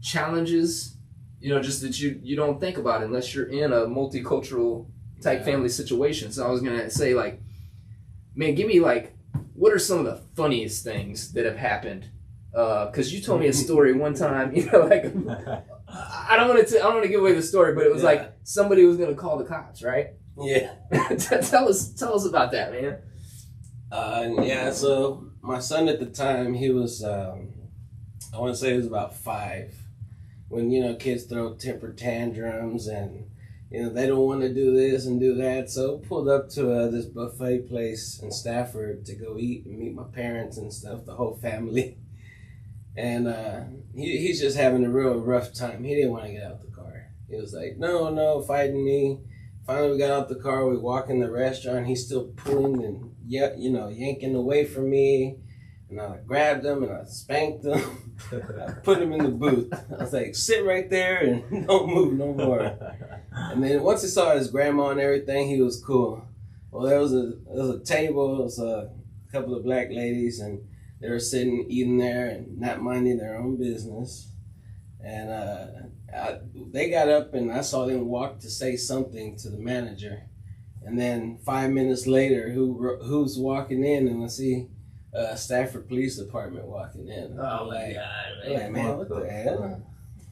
challenges, just that you don't think about unless you're in a multicultural type family situation. So I was going to say, like, man, give me like, what are some of the funniest things that have happened? Because you told me a story one time, like, I don't want to give away the story, but it was like somebody was going to call the cops, right? Yeah. Tell us about that, man. So my son at the time, he was, I want to say he was about 5. When, kids throw temper tantrums and, they don't want to do this and do that. So pulled up to this buffet place in Stafford to go eat and meet my parents and stuff, the whole family. And he's just having a real rough time. He didn't want to get out the car. He was like, no, fighting me. Finally, we got out the car. We walk in the restaurant. He's still pulling and yanking away from me. And I grabbed him and I spanked him. I put him in the booth. I was like, sit right there and don't move no more. And then once he saw his grandma and everything, he was cool. Well, there was a table. It was a couple of black ladies, and they were sitting eating there and not minding their own business. And they got up and I saw them walk to say something to the manager. And then 5 minutes later, who's walking in, and I see Stafford Police Department walking in. Oh my God, man. Man, what the hell?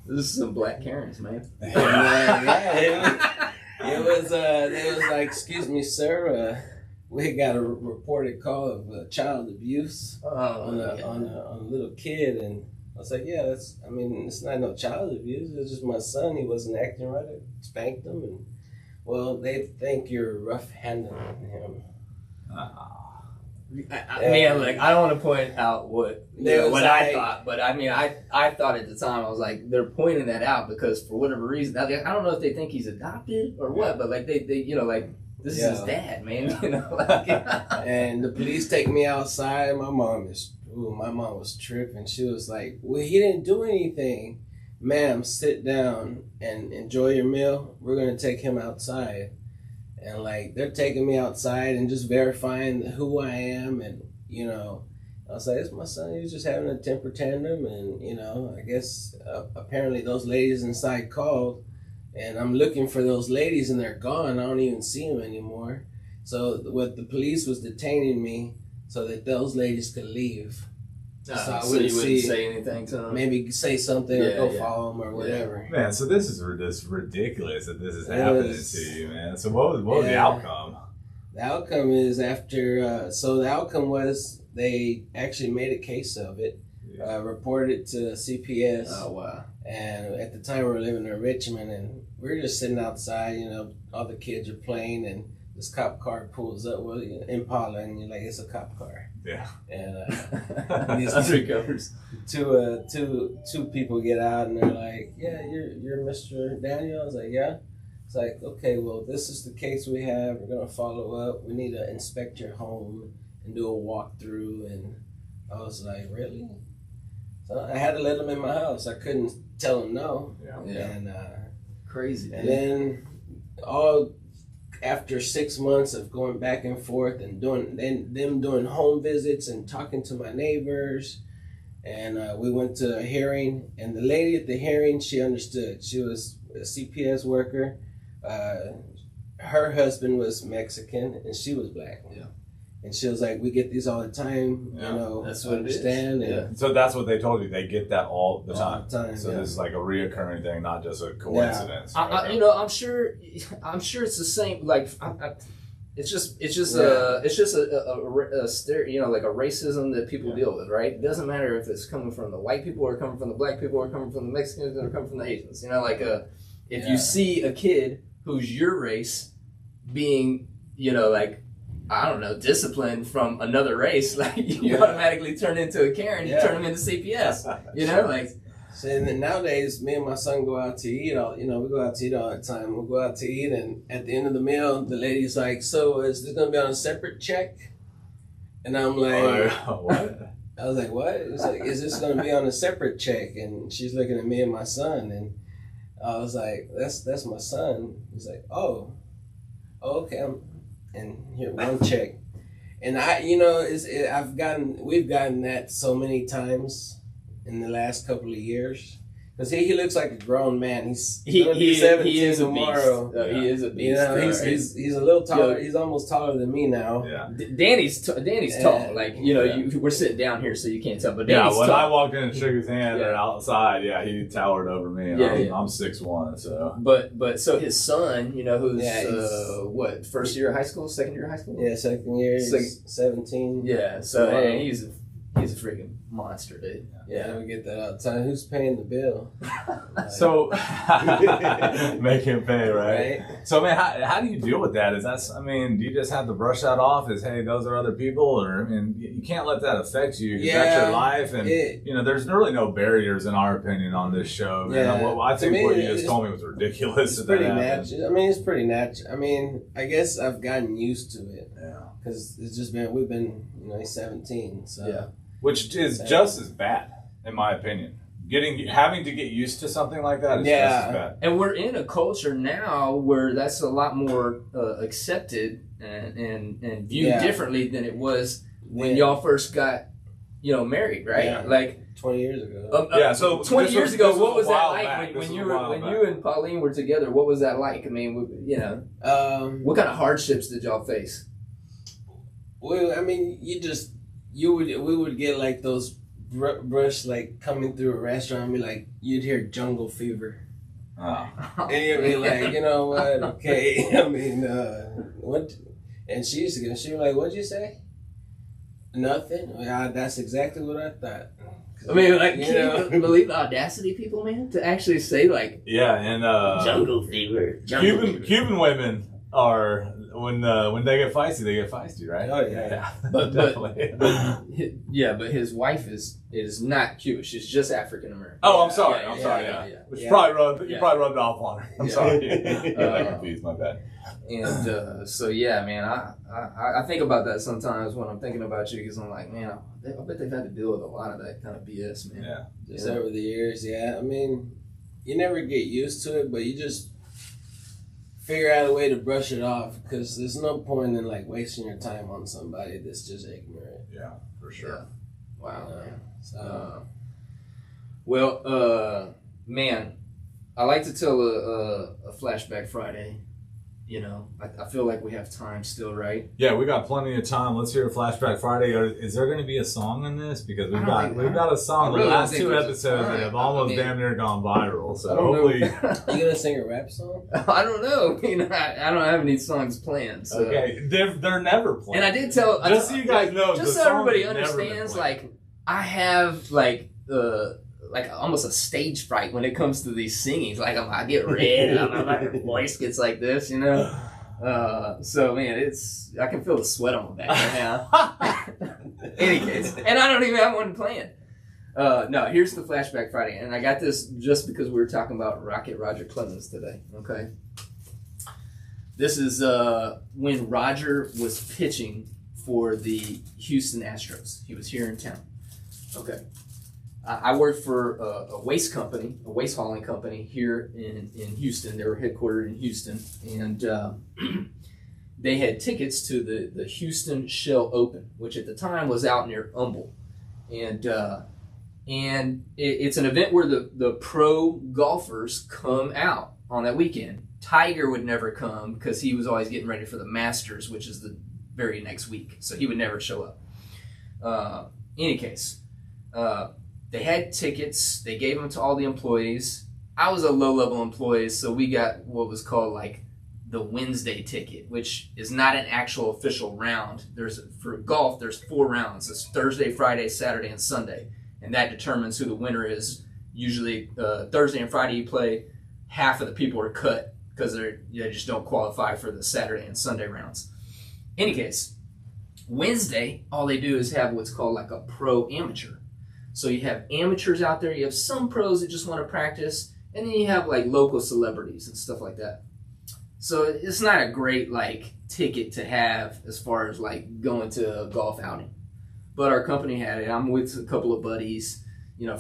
This is some black Karens, man. It was they was like, excuse me, sir, we got a reported call of child abuse on a little kid, and I was like, yeah, it's not no child abuse. It's just my son. He wasn't acting right. I spanked him, and well, they think you're rough-handing him. Man, like, I don't want to point out what I thought, but I thought at the time, I was like, they're pointing that out because for whatever reason, I don't know if they think he's adopted or what, but like they this is his dad, man. And the police take me outside. My mom was tripping. She was like, well, he didn't do anything. Ma'am, sit down and enjoy your meal. We're going to take him outside. And like, they're taking me outside and just verifying who I am. And, I was like, it's my son. He was just having a temper tantrum. And, I guess apparently those ladies inside called. And I'm looking for those ladies and they're gone. I don't even see them anymore. So what the police was detaining me so that those ladies could leave. So you wouldn't say anything to them? Maybe say something or go follow them or whatever. Man, so this is just ridiculous that this is happening to you, man. So what was the outcome? The outcome is the outcome was they actually made a case of it, reported it to CPS. Oh, wow. And at the time we were living in Richmond, and we were just sitting outside, all the kids are playing, and this cop car pulls up with Impala, and you're like, it's a cop car. Yeah. And these undercovers. Two people get out, and they're like, yeah, you're Mr. Daniel? I was like, yeah. It's like, okay, well, this is the case we have. We're going to follow up. We need to inspect your home and do a walkthrough. And I was like, really? So I had to let them in my house. I couldn't tell them no. Yeah. And crazy. And then after 6 months of going back and forth and them doing home visits and talking to my neighbors, and we went to a hearing, and the lady at the hearing, she understood. She was a CPS worker. Her husband was Mexican and she was black. Yeah. And she was like, we get these all the time, Yeah, you know, that's what understand. it is. And So that's what they told you. They get that all the all time. the time, So yeah. this is like a reoccurring thing, not just a coincidence. You know, I'm sure it's the same. Like, it's just a you know, like a racism that people deal with, right? It doesn't matter if it's coming from the white people or coming from the black people or coming from the Mexicans or coming from the Asians. You know, like if you see a kid who's your race being, you know, like, I don't know, disciplined from another race, like you automatically turn into a Karen, you turn them into CPS. You know, like. So then nowadays, me and my son go out to eat. We go out to eat all the time. We'll go out to eat, and at the end of the meal, the lady's like, "So is this gonna be on a separate check?" And I'm like, What? I was like, "What?" It's like, "Is this gonna be on a separate check?" And she's looking at me and my son, and I was like, "That's my son." He's like, "Oh, okay." And here, one check. And we've gotten that so many times in the last couple of years. Because he looks like a grown man. He's gonna be 17 he is tomorrow. A beast. He is a beast. You know, he's a little taller. He's almost taller than me now. Yeah. Danny's tall. Like, you know, we're sitting down here, so you can't tell. But Danny's when tall. I walked in and shook his hand outside, he towered over me. And I'm 6'1", so. But so his son, you know, who's first year of high school, second year of high school? Yeah, second year. He's 17. Yeah. So and he's a freaking monster, dude. Yeah, we get that all the time. Who's paying the bill? So make him pay, right? So, man, how do you deal with that? Do you just have to brush that off as, hey, those are other people? Or, you can't let that affect you. That's your life. And, there's really no barriers, in our opinion, on this show. Man. I think what you just told me was ridiculous. It's pretty natural. It's pretty natural. I guess I've gotten used to it. Yeah. Because we've been, he's 17. So. Yeah. Which is just as bad, in my opinion. Having to get used to something like that is just as bad. And we're in a culture now where that's a lot more accepted and viewed differently than it was when y'all first got, married, right? Yeah. Like 20 years ago. So 20 years ago, what was that like back. when you and Pauline were together? What was that like? What kind of hardships did y'all face? Well, we would get like those brush like coming through a restaurant and be like, you'd hear jungle fever. Oh. And you'd be like, you know what, okay. What? And she was like, what'd you say? Nothing? Yeah, that's exactly what I thought. Can you believe the audacity, people, man, to actually say like, jungle fever. Cuban women are, when they get feisty, right? Oh yeah. But his wife is not Cuban. She's just African American. Oh, I'm sorry. Which you probably rubbed off on her. I'm sorry. I got confused. My bad. And man, I think about that sometimes when I'm thinking about you, because I'm like, man, I bet they've had to deal with a lot of that kind of BS, man. Yeah. Just over the years, yeah. You never get used to it, but you just figure out a way to brush it off, because there's no point in like wasting your time on somebody that's just ignorant. Yeah, for sure. Yeah. Wow, man. So. Man, I like to tell a Flashback Friday. I feel like we have time still, right? Yeah, we got plenty of time. Let's hear a Flashback Friday. Is there going to be a song in this? Because we've got a song. The last two episodes have almost damn near gone viral. So hopefully, you gonna sing a rap song? I don't know. I don't have any songs planned. So. Okay, they're never planned. And I did tell so you guys know, just so everybody understands, like I have like almost a stage fright when it comes to these singings. Like I get red, and my voice gets like this, So man, I can feel the sweat on my back right now. Any case, and I don't even have one planned. No, here's the Flashback Friday, and I got this just because we were talking about Rocket Roger Clemens today. Okay, this is when Roger was pitching for the Houston Astros. He was here in town. Okay. I worked for a waste hauling company here in Houston. They were headquartered in Houston. And they had tickets to the Houston Shell Open, which at the time was out near Humble. And it's an event where the pro golfers come out on that weekend. Tiger would never come because he was always getting ready for the Masters, which is the very next week. So he would never show up. Any case, they had tickets. They gave them to all the employees. I was a low-level employee, so we got what was called like the Wednesday ticket, which is not an actual official round. For golf, there's 4 rounds. It's Thursday, Friday, Saturday, and Sunday. And that determines who the winner is. Usually Thursday and Friday you play, half of the people are cut because they just don't qualify for the Saturday and Sunday rounds. Any case, Wednesday, all they do is have what's called like a pro amateur. So you have amateurs out there, you have some pros that just want to practice, and then you have like local celebrities and stuff like that. So it's not a great like ticket to have as far as like going to a golf outing. But our company had it. I'm with a couple of buddies,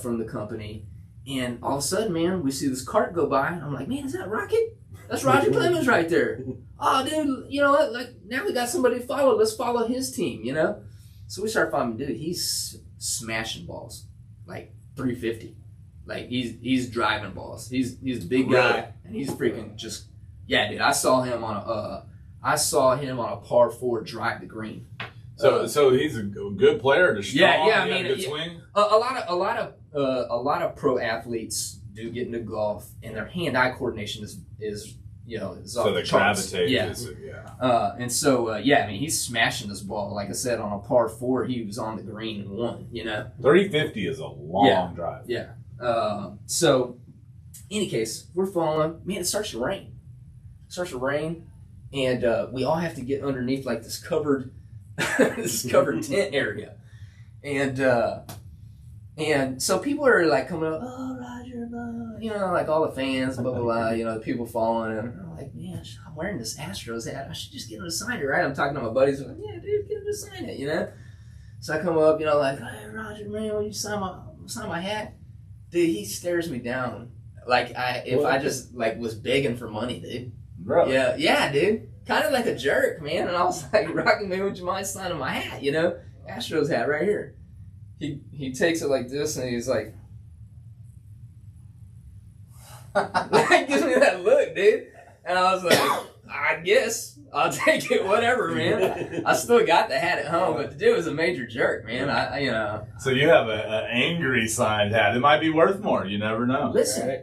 from the company. And all of a sudden, man, we see this cart go by. And I'm like, man, is that Rocket? That's Roger Clemens right there. Oh, dude, you know what? Like, now we got somebody to follow. Let's follow his team, So we start following, dude, he's smashing balls. Like 350. Like, he's driving balls. He's a big guy. And he's freaking just, yeah, dude. I saw him on a par 4 drive the green. So he's a good player. I mean, good swing. A lot of pro athletes do get into golf, and their hand-eye coordination is so off the charts. Yeah. I mean, he's smashing this ball. Like I said, on a par 4, he was on the green and won. 350 is a long drive. Yeah. So, any case, we're following. Man, it starts to rain. And we all have to get underneath like this covered tent area, and so people are like coming up, oh Roger, blah, like all the fans, blah blah blah, the people following, and I'm like, man, I'm wearing this Astros hat, I should just get him to sign it, right? I'm talking to my buddies, I'm like, yeah, dude, get him to sign it, So I come up, like, hey Roger, man, will you sign my hat? Dude, he stares me down like I just like was begging for money, dude. Really? Yeah, dude. Kind of like a jerk, man. And I was like, Rocky, man, would you mind signing my hat? Astros hat right here. He takes it like this, and he's like, gives me that look, dude. And I was like, I guess I'll take it, whatever, man. I still got the hat at home, but the dude was a major jerk, man. So you have an angry signed hat. It might be worth more. You never know. Listen. Right?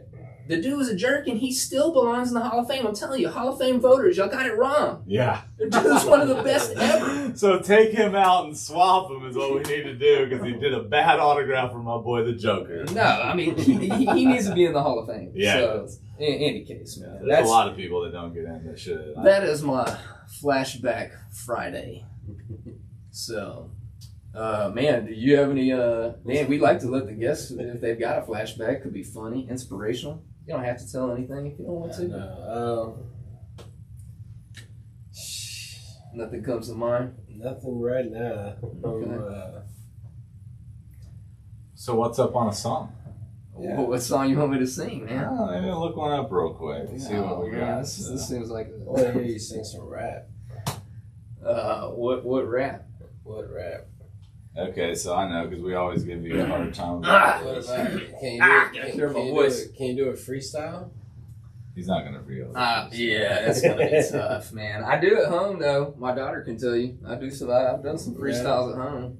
The dude was a jerk, and he still belongs in the Hall of Fame. I'm telling you, Hall of Fame voters, y'all got it wrong. Yeah. The dude's one of the best ever. So take him out and swap him is what we need to do, because he did a bad autograph for my boy, the Joker. No, I mean, he needs to be in the Hall of Fame. Yeah. So, in any case, man. There's a lot of people that don't get in that shit. That is my Flashback Friday. So... man, do you have any, man, we like to let the guests, if they've got a flashback, could be funny, inspirational. You don't have to tell anything if you don't want to. No, nothing comes to mind? Nothing right now. Okay. So what's up on a song? Yeah. What song you want me to sing, man? I'm gonna look one up real quick and see what we got. This seems like I want to hear you sing some rap. What rap? What rap? Okay, so I know, because we always give you a hard time. What about can you do a freestyle? He's not gonna feel. Yeah, that's gonna be tough, man. I do at home though. My daughter can tell you. I've done some freestyles at home.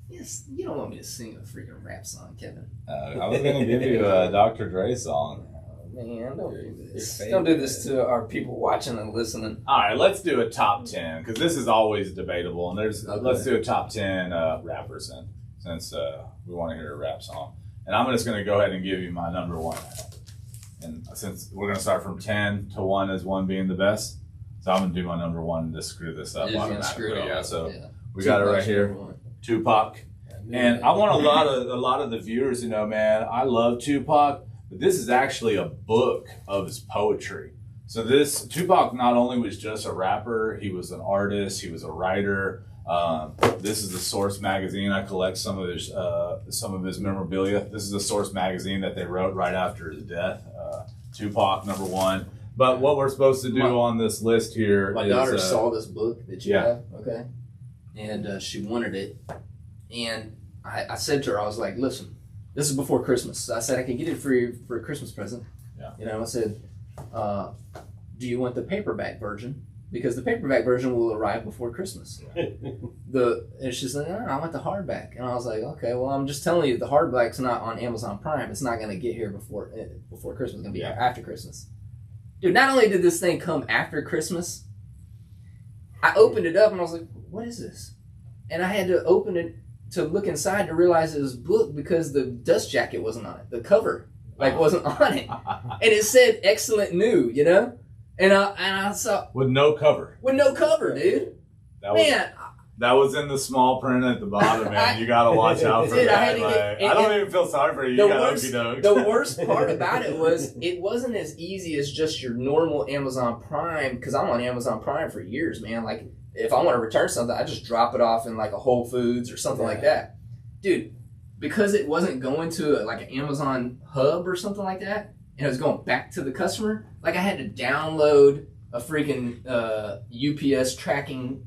Yes, you don't want me to sing a freaking rap song, Kevin. I was gonna give you a Dr. Dre song. Man, don't do this. Don't do this to our people watching and listening. All right, let's do a top 10, because this is always debatable. And let's do a top 10 rappers then, since we want to hear a rap song. And I'm just going to go ahead and give you my number 1. And since we're going to start from 10 to 1 as 1 being the best, so I'm going to do my number 1 to screw this up automatically. Yeah, so we got it right here. Tupac. And I want a lot of the viewers to know, man, I love Tupac. But this is actually a book of his poetry. So Tupac not only was just a rapper, he was an artist, he was a writer. This is the Source magazine. I collect some of his memorabilia. This is the Source magazine that they wrote right after his death. Tupac, number 1. But what we're supposed to do on this list here my is... daughter saw this book that you yeah. have, okay? And she wanted it. And I said to her, I was like, listen, this is before Christmas. I said, I can get it for you for a Christmas present. Yeah. You know, I said, do you want the paperback version? Because the paperback version will arrive before Christmas. And she's like, no, I want the hardback. And I was like, okay, well, I'm just telling you, the hardback's not on Amazon Prime. It's not going to get here before Christmas. It's going to be after Christmas. Dude, not only did this thing come after Christmas, I opened it up and I was like, what is this? And I had to open it to look inside to realize it was a book because the dust jacket wasn't on it. The cover wasn't on it. And it said excellent new, you know? And I saw... With no cover. With no cover, dude. That was in the small print at the bottom, man. You got to watch out for dude, that. I don't even feel sorry for you. You got okey dokes. The worst part about it was it wasn't as easy as just your normal Amazon Prime, because I'm on Amazon Prime for years, man. Like, if I want to return something, I just drop it off in like a Whole Foods or something like that. Dude, because it wasn't going to an Amazon hub or something like that, and it was going back to the customer, like I had to download a freaking UPS tracking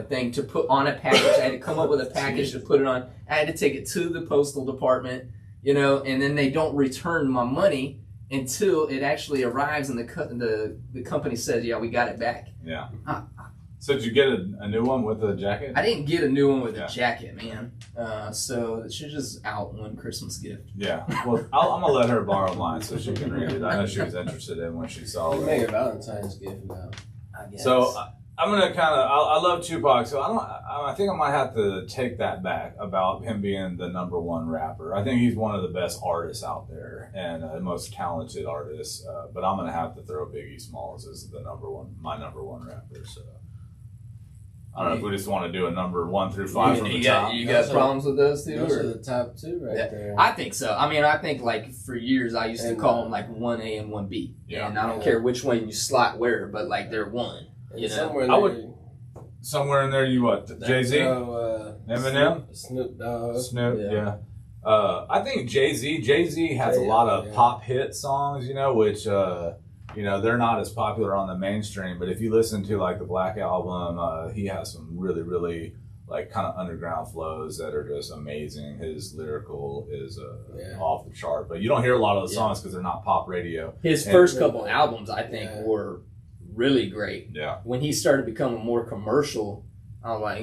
thing to put on a package. I had to come up with a package to put it on. I had to take it to the postal department, and then they don't return my money until it actually arrives and the company says, yeah, we got it back. Yeah. So did you get a new one with a jacket? I didn't get a new one with a jacket, man. So it's just out one Christmas gift. Yeah. Well, I'm going to let her borrow mine so she can read it. I know she was interested in when she saw it. Make a Valentine's gift now. I guess. So I'm going to I love Tupac, so I think I might have to take that back about him being the number one rapper. I think he's one of the best artists out there and the most talented artists. But I'm going to have to throw Biggie Smalls as my number one rapper. So I don't know if we just want to do a number 1 through 5 from the top. You got problems with those two? Those are the top two there. I think so. I mean, I think for years I used to call them 1A and 1B. Yeah. And I don't care which one you slot where, but they're one. Somewhere in there, you what? Jay-Z? Eminem? Snoop Dogg. Yeah. I think Jay-Z has a lot of pop hit songs, which... they're not as popular on the mainstream, but if you listen to the Black Album, he has some really, really kind of underground flows that are just amazing. His lyrical is off the chart, but you don't hear a lot of the songs because they're not pop radio. His first couple albums, I think, were really great. Yeah. When he started becoming more commercial, I was like,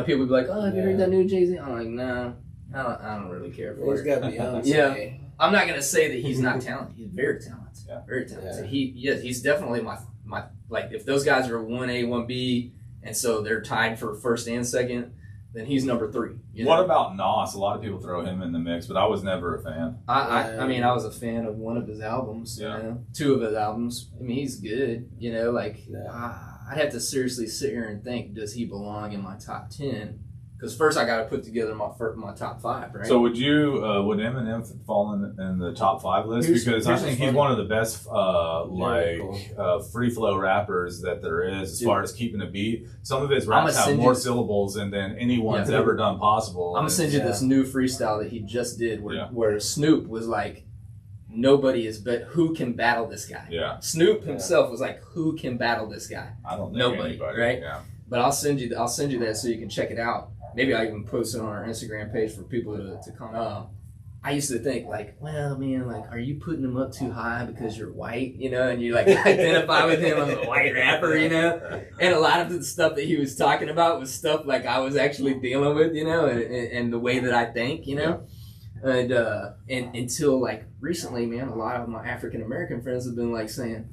people would be like, oh, have you heard that new Jay-Z? I'm like, no, I don't really care for it. He's got Beyonce. Yeah. I'm not going to say that he's not talented. He's very talented. Yeah. Very talented. Yeah. He's definitely my if those guys are 1A, 1B, and so they're tied for first and second, then he's number 3. What about Nas? A lot of people throw him in the mix, but I was never a fan. I mean, I was a fan of one of his albums, 2 of his albums. I mean, he's good, I'd have to seriously sit here and think, does he belong in my top 10? Because first I got to put together my top 5, right? So would Eminem fall in the top 5 list? Because I think he's one of the best free flow rappers that there is as far as keeping a beat. Some of his raps have more syllables than anyone's ever done possible. I'm gonna send you this new freestyle that he just did, where Snoop was like, "Nobody is who can battle this guy?" Yeah. Snoop himself was like, "Who can battle this guy?" I don't think nobody, anybody, right? Yeah. But I'll send you that so you can check it out. Maybe I'll even post it on our Instagram page for people to comment. I used to think well, man, are you putting him up too high because you're white, and you identify with him as a white rapper, And a lot of the stuff that he was talking about was stuff I was actually dealing with, and the way that I think, and until recently, man, a lot of my African American friends have been saying,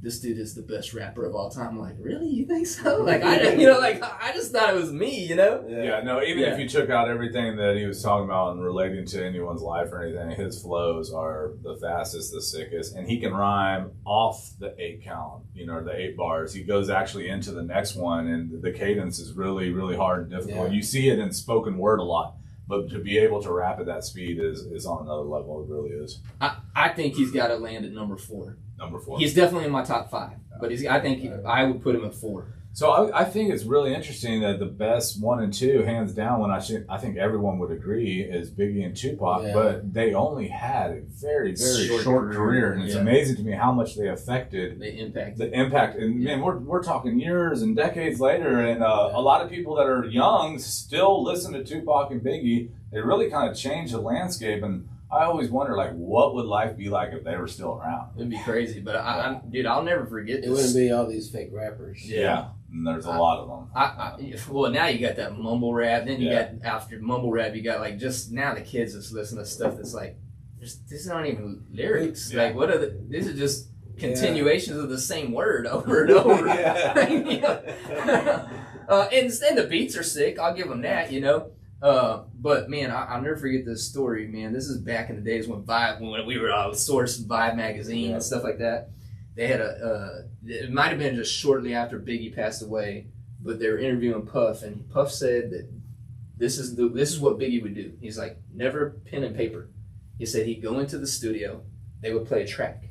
this dude is the best rapper of all time. I'm like, really? You think so? I just thought it was me, Yeah, no, even if you took out everything that he was talking about and relating to anyone's life or anything, his flows are the fastest, the sickest, and he can rhyme off the 8 count, the 8 bars. He goes actually into the next one, and the cadence is really, really hard and difficult. Yeah. You see it in spoken word a lot, but to be able to rap at that speed is on another level. It really is. I think he's got to land at number 4. Number 4. He's definitely in my top 5, but I think I would put him at 4. So I think it's really interesting that the best 1 and 2, hands down, I think everyone would agree, is Biggie and Tupac, but they only had a very, very short career. And it's amazing to me how much they affected the impact. And man, we're talking years and decades later, and a lot of people that are young still listen to Tupac and Biggie. They really kind of changed the landscape, and I always wonder, like, what would life be like if they were still around? It'd be crazy, but dude, I'll never forget this. It wouldn't be all these fake rappers. Yeah. And there's a lot of them. Well, now you got that mumble rap. Then you got, after mumble rap, you got like, just now the kids just listen to stuff that's like, this aren't even lyrics. Like, what are these are just continuations of the same word over and over. And the beats are sick. I'll give them that, you know. But man, I'll never forget this story, man. This is back in the days when we were sourced Vibe magazine and stuff like that. They had it might have been just shortly after Biggie passed away, but they were interviewing Puff, and Puff said that this is what Biggie would do. He's like, never pen and paper. He said he'd go into the studio, they would play a track,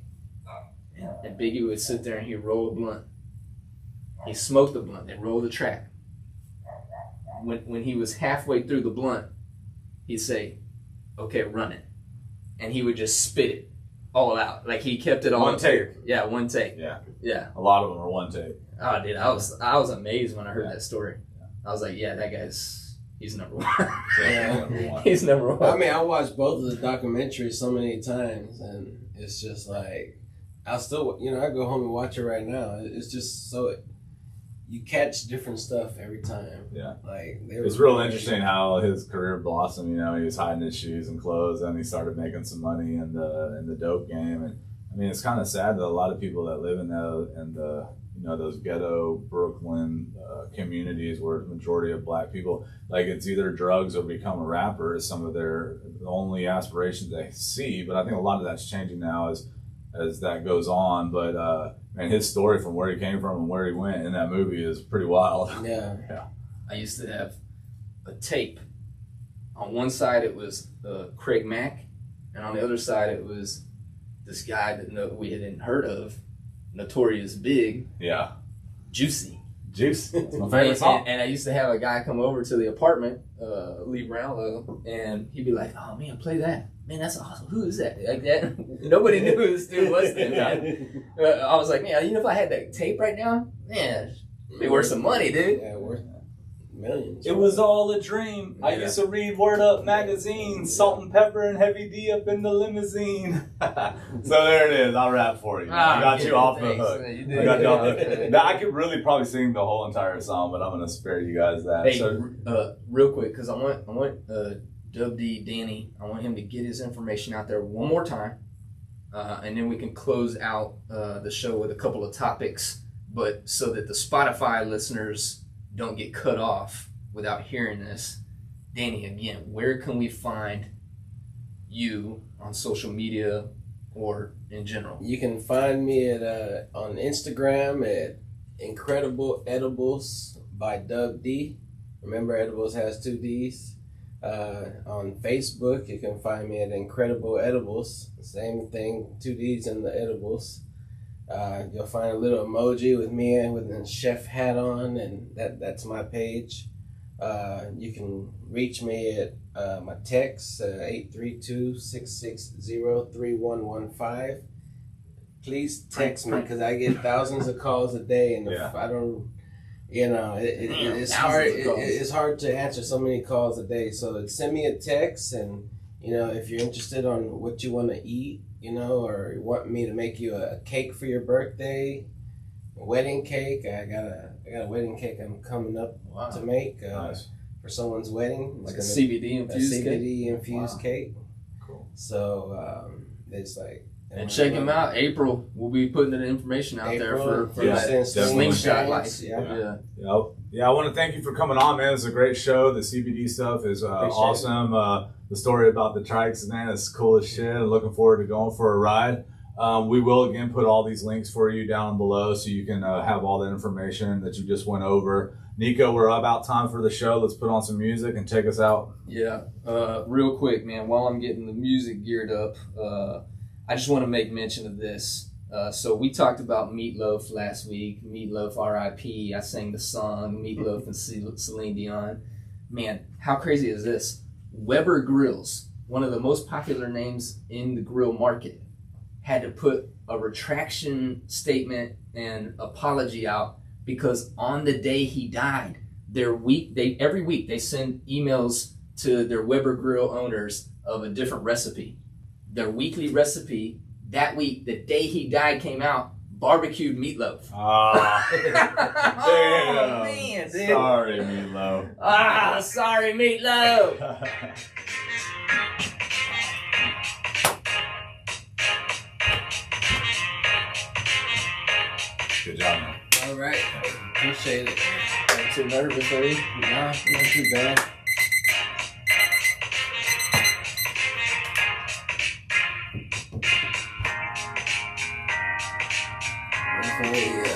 and Biggie would sit there and he'd roll a blunt. He smoked the blunt, then roll the track. When he was halfway through the blunt, he'd say, okay, run it. And he would just spit it all out. Like, he kept it all. One take. Yeah, one take. Yeah. A lot of them are one take. Oh, dude, I was amazed when I heard that story. I was like, yeah, that he's number one. He's number one. I mean, I watched both of the documentaries so many times, and it's just like, I still, I go home and watch it right now. It's just so, you catch different stuff every time. Yeah. Like, it's real interesting how his career blossomed. He was hiding his shoes and clothes, and he started making some money in the dope game. And I mean, it's kind of sad that a lot of people that live in the those ghetto Brooklyn communities where the majority of black people, like, it's either drugs or become a rapper is some of the only aspirations they see. But I think a lot of that's changing now as that goes on. But man, his story from where he came from and where he went in that movie is pretty wild. Yeah. I used to have a tape. On one side it was Craig Mack, and on the other side it was this guy that we hadn't heard of, Notorious Big. Yeah. Juicy. That's my favorite song. And I used to have a guy come over to the apartment, Lee Brownlow, and he'd be like, oh man, play that. Man, that's awesome. Who is that? Like that. Nobody knew who this dude was then, man. I was like, man, if I had that tape right now, man, it'd be worth some money, dude. Yeah, worth millions. It was all a dream. I used to read Word Up magazine, Salt and Pepper and Heavy D up in the limousine. So there it is. I'll rap for you. I got you off the hook. I got you off the hook. Now, I could really probably sing the whole entire song, but I'm going to spare you guys that. Hey, real quick, because I want DUBD Danny, I want him to get his information out there one more time, and then we can close out the show with a couple of topics, but so that the Spotify listeners don't get cut off without hearing this. Danny, again, where can we find you on social media or in general? You can find me on Instagram at Incredible Edibles by DUBD. Remember, Edibles has 2 Ds. On Facebook, you can find me at Incredible Edibles. Same thing, 2 Ds in the edibles. You'll find a little emoji with me with a chef hat on, and that's my page. You can reach me at my text, 832-660-3115. Please text me, because I get thousands of calls a day, and if I don't, it's hard. It's hard to answer so many calls a day. So send me a text, and if you're interested on what you want to eat, or you want me to make you a cake for your birthday, a wedding cake. I got a wedding cake I'm coming up to make for someone's wedding. Like a CBD infused cake. Cool. So it's like. And check him out. April, we'll be putting the information out there for that Slingshot life. Yeah, I want to thank you for coming on, man. It's a great show. The CBD stuff is awesome. The story about the trikes, man, is cool as shit. I'm looking forward to going for a ride. We will, again, put all these links for you down below so you can have all the information that you just went over. Nico, we're about time for the show. Let's put on some music and take us out. Yeah, real quick, man, while I'm getting the music geared up, I just want to make mention of this. So we talked about Meatloaf last week. Meatloaf, R.I.P. I sang the song Meatloaf and Celine Dion. Man, how crazy is this? Weber Grills, one of the most popular names in the grill market, had to put a retraction statement and apology out because on the day he died, every week they send emails to their Weber Grill owners of a different recipe. Their weekly recipe that week, the day he died, came out barbecued meatloaf. Ah, Oh man, dude. sorry, Meatloaf. Sorry, meatloaf. Good job, man. All right. Appreciate it. I'm too nervous, are you? Nah, not too bad. Definitely,